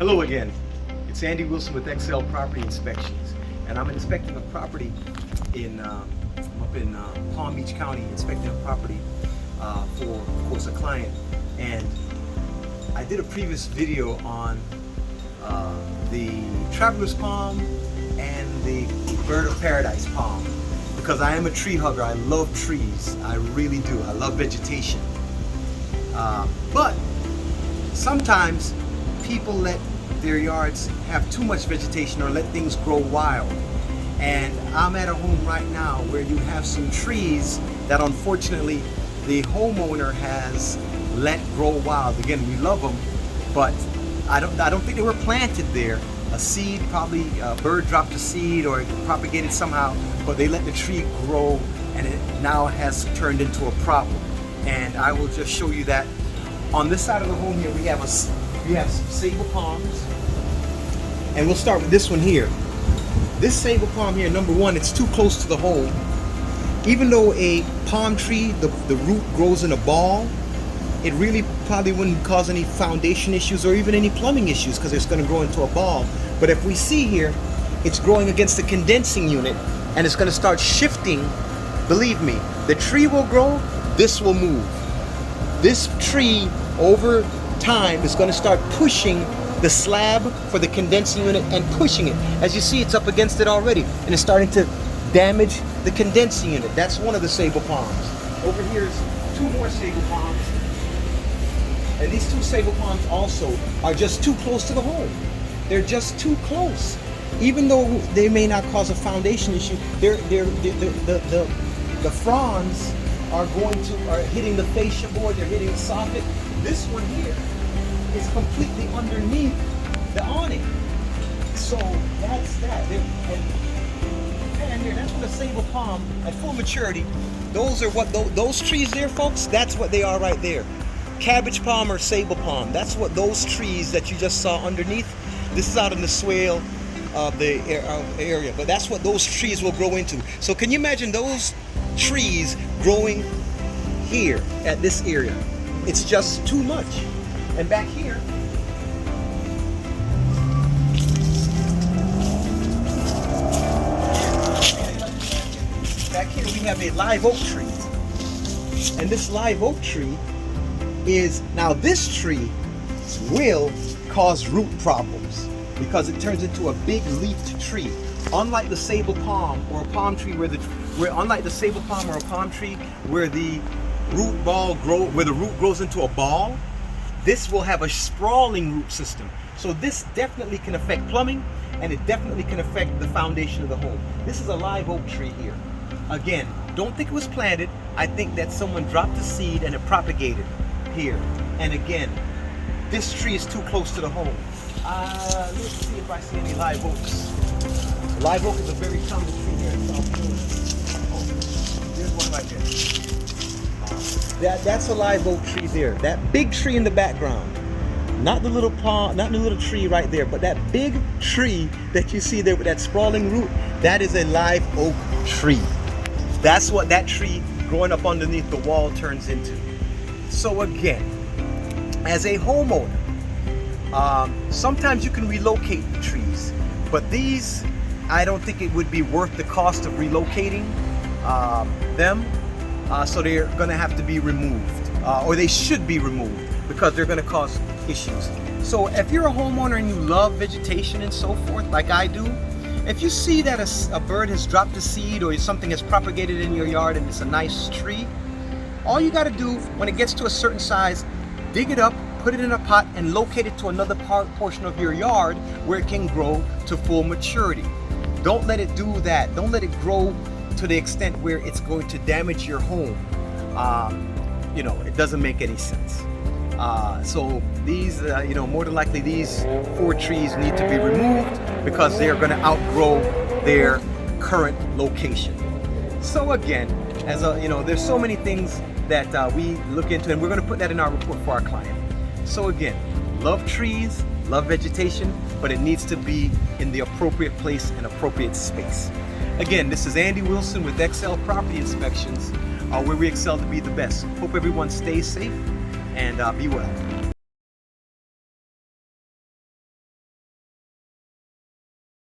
Hello again. It's Andy Wilson with XL Property Inspections, and I'm inspecting a property up in Palm Beach County, inspecting a property for, of course, a client. And I did a previous video on the traveler's palm and the bird of paradise palm, because I am a tree hugger. I love trees. I really do. I love vegetation. But sometimes people let their yards have too much vegetation or let things grow wild. And I'm at a home right now where you have some trees that unfortunately the homeowner has let grow wild. Again, we love them, but I don't think they were planted there. A seed, probably a bird dropped a seed or it propagated somehow, but they let the tree grow and it now has turned into a problem. And I will just show you that. On this side of the home here, we have some sabal palms, and we'll start with this one here. This sabal palm here, number one, it's too close to the home. Even though a palm tree, the root grows in a ball, it really probably wouldn't cause any foundation issues or even any plumbing issues because it's going to grow into a ball. But if we see here, it's growing against the condensing unit and it's going to start shifting. Believe me, the tree will grow, this will move. This tree over time is going to start pushing the slab for the condensing unit and pushing it. As you see, it's up against it already and it's starting to damage the condensing unit. That's one of the sabal palms. Over here is two more sabal palms. And these two sabal palms also are just too close to the home. They're just too close. Even though they may not cause a foundation issue, the fronds are hitting the fascia board, they're hitting the soffit. This one here is completely underneath the awning. So that's that. And here, that's what a sabal palm at full maturity. Those are what those trees there, folks. That's what they are right there. Cabbage palm or sabal palm. That's what those trees that you just saw underneath. This is out in the swale of the area, but that's what those trees will grow into. So can you imagine those trees growing here at this area? It's just too much. And back here, we have a live oak tree. And this live oak tree now this tree will cause root problems because it turns into a big leafed tree. Unlike the sabal palm or a palm tree where the root grows into a ball, this will have a sprawling root system. So this definitely can affect plumbing and it definitely can affect the foundation of the home. This is a live oak tree here. Again, don't think it was planted. I think that someone dropped a seed and it propagated here. And again, this tree is too close to the home. Let's see if I see any live oaks. Live oak is a very common tree here in South Florida. Oh, there's one right there. That's a live oak tree there. That big tree in the background. Not the little palm, not the little tree right there, but that big tree that you see there with that sprawling root, that is a live oak tree. That's what that tree growing up underneath the wall turns into. So again, as a homeowner, sometimes you can relocate the trees, but these, I don't think it would be worth the cost of relocating them. So they're going to have to be removed, or they should be removed because they're going to cause issues. So if you're a homeowner and you love vegetation and so forth, like I do, if you see that a bird has dropped a seed or something has propagated in your yard and it's a nice tree, all you got to do when it gets to a certain size, dig it up, put it in a pot and locate it to another portion of your yard where it can grow to full maturity. Don't let it do that. Don't let it grow to the extent where it's going to damage your home. It doesn't make any sense. So these, more than likely these 4 trees need to be removed because they're going to outgrow their current location. So again, there's so many things that we look into, and we're going to put that in our report for our client. So again, love trees, love vegetation, but it needs to be in the appropriate place and appropriate space. Again, this is Andy Wilson with XL Property Inspections, where we excel to be the best. Hope everyone stays safe and be well.